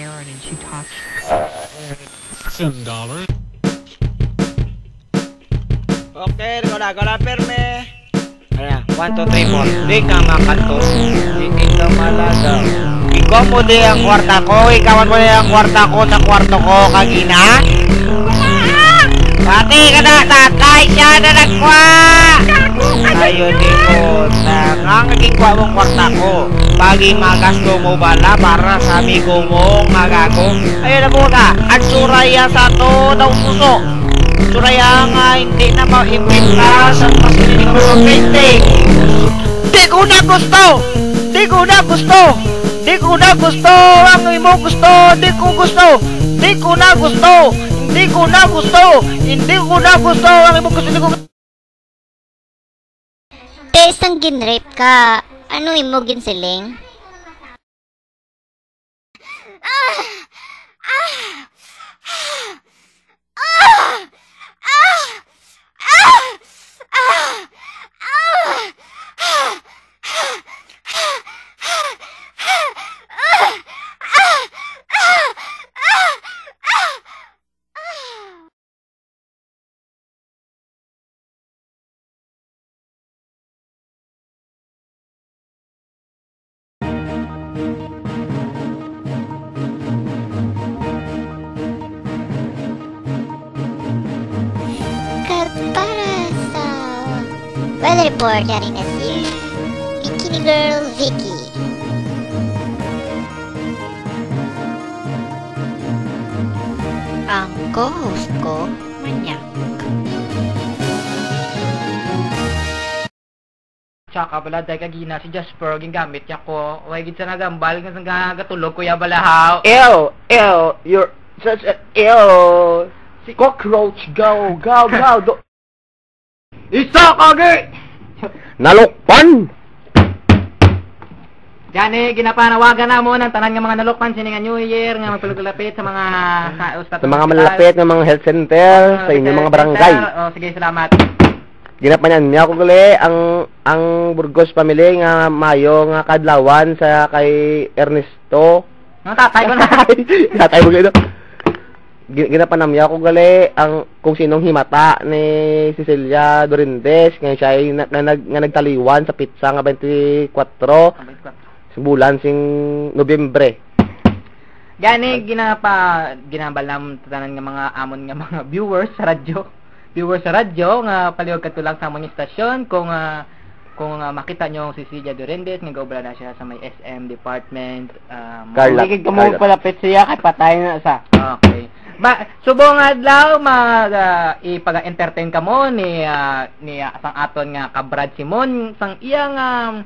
Aaron and she talks. $10. Okay, go na, perme. Ayan, 1, 2, 3, 4. Di ka makatos. Hindi ka malagaw. Ikaw mo di ang kwarta ko. Ikawan mo di ang kwarta ko sa kwarto ko, kagina. Pati ka na, tatay siya na nagkwa. Ayun di mo, nga naging kwa mong kwarta ko. Pagi magasto mo bala para sa amigo mo, magago. Ayun na po ka, ang suraya sa to daw suso. Suraya nga hindi na ma-imbita sa pasilinig ng mga painting. Di ko na gusto! Di ko na gusto! Di ko na gusto! Ang imo gusto! Di ko gusto! Di ko na gusto! Hindi ko na gusto! Hindi ko na gusto! Ang imo gusto! Di ko gusto! Tess, ang ginrape ka. Ano imo ginsiling? Para sa weather report natin na si Bikini Girl Vicky. Ang co-host ko, manyak. Tsaka bala dahil kagina si Jasper gingamit niya ko. Huwag gid sa nagambal nga sa gatulog kuya balahaw. Ew, you're such a si cockroach, go. Isa kage! Nalokpan! Gani, ginapanawagan na mo ng tanan nga mga nalokpan sininga New Year nga magpalugulapit sa mga Sa mga malalapit ng mga health center, sa inyong mga barangay. Oh, sige, salamat. Ginapanyan niya ko gali ang Burgos family nga mayo nga kadlawan sa kay Ernesto. Ang tatay ko na. Tatay mo gito. Ginapanam niya ko gali ang kung sinong himata ni Cecilia Dorindes nga siya ay nagtaliwan sa pizza nga 24 sa bulan sing Nobyembre. Gani ginabalam tanan nga mga amon nga mga viewers sa radyo nga paliwag katulang sa among istasyon kung makita nyo si Cecilia Dorindes nga gaubala na siya sa may SM department. Carla. Magiging kamo palapit siya kay patay na sa. Okay. Subong adlaw ipag-entertain kamo ni sang aton nga kabrad Simon sang iyang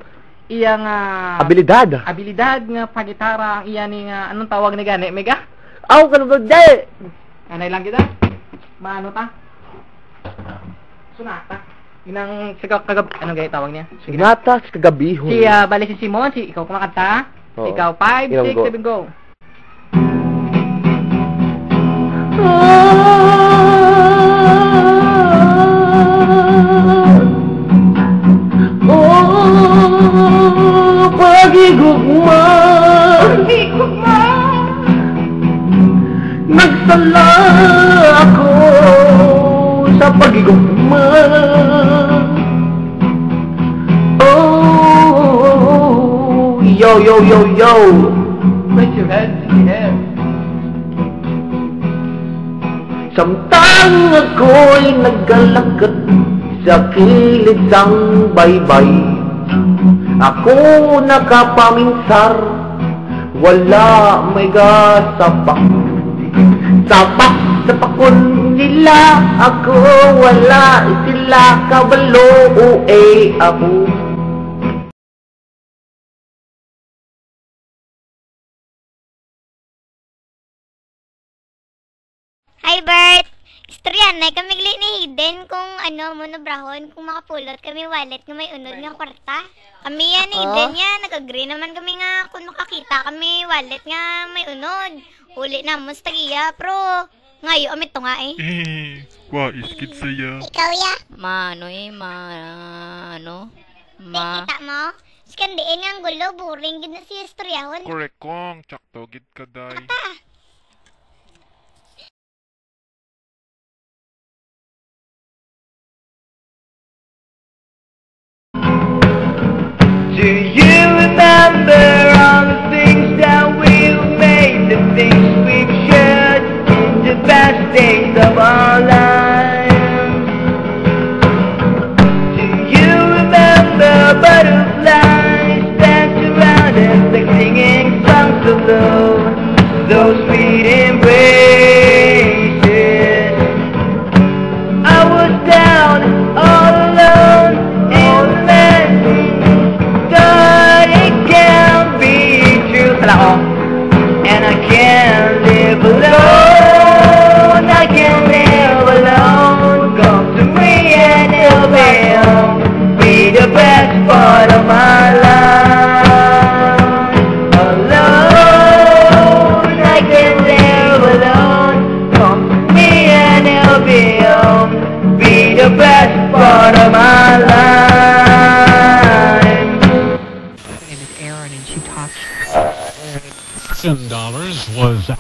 Abilidad nga pagitara ang iya ni anong tawag ni gani mega? Aw kanugod day. Anay lang kita. Maano ta? Sunata. Inang ano gay tawag niya? Sunata sa kagabihon. Si bali si Simon, ikaw kumakanta. Oo. Ikaw 5, 6, 7 go. Pagigugma nagsala ako sa pagigugma. Oh, yo. Raise your hands in the air. Samtang ako'y naglalakad sa kilid sang baybay, ako nakapaminsar, wala may gasapak. Sapak sa pakon nila, ako wala sila kabalo, ako. Hi Bert! Istorya na kami ni Hidden kung ano mo nabrahon kung makapulot kami wallet nga may unod nga kwarta. Kami yan Hidden yan, nag-agree naman kami nga kung makakita kami wallet nga may unod. Uli na mo sa tagiya, pro ngayo amit to nga eh. Kwa iskid saya. Ikaw ya? Ano? Ma. Kita mo? Skandiin nga ang gulo, boring, gid na siya istoryahon. Correct kong, tsakto, gid ka day. Ata. Do you remember all the things that we've made, the things we've shared in the best days of our lives? Do you remember butterflies that surrounded like singing songs of love? Those sweet embraces. I was down all alone in the madness. Thought it can't be true. And I can't live alone. I can't live alone. Come to me and it'll be the best part of my life. Alone, I can't live alone. Come to me and it'll be the best part of my life. name is Erin, and she talks. $10 was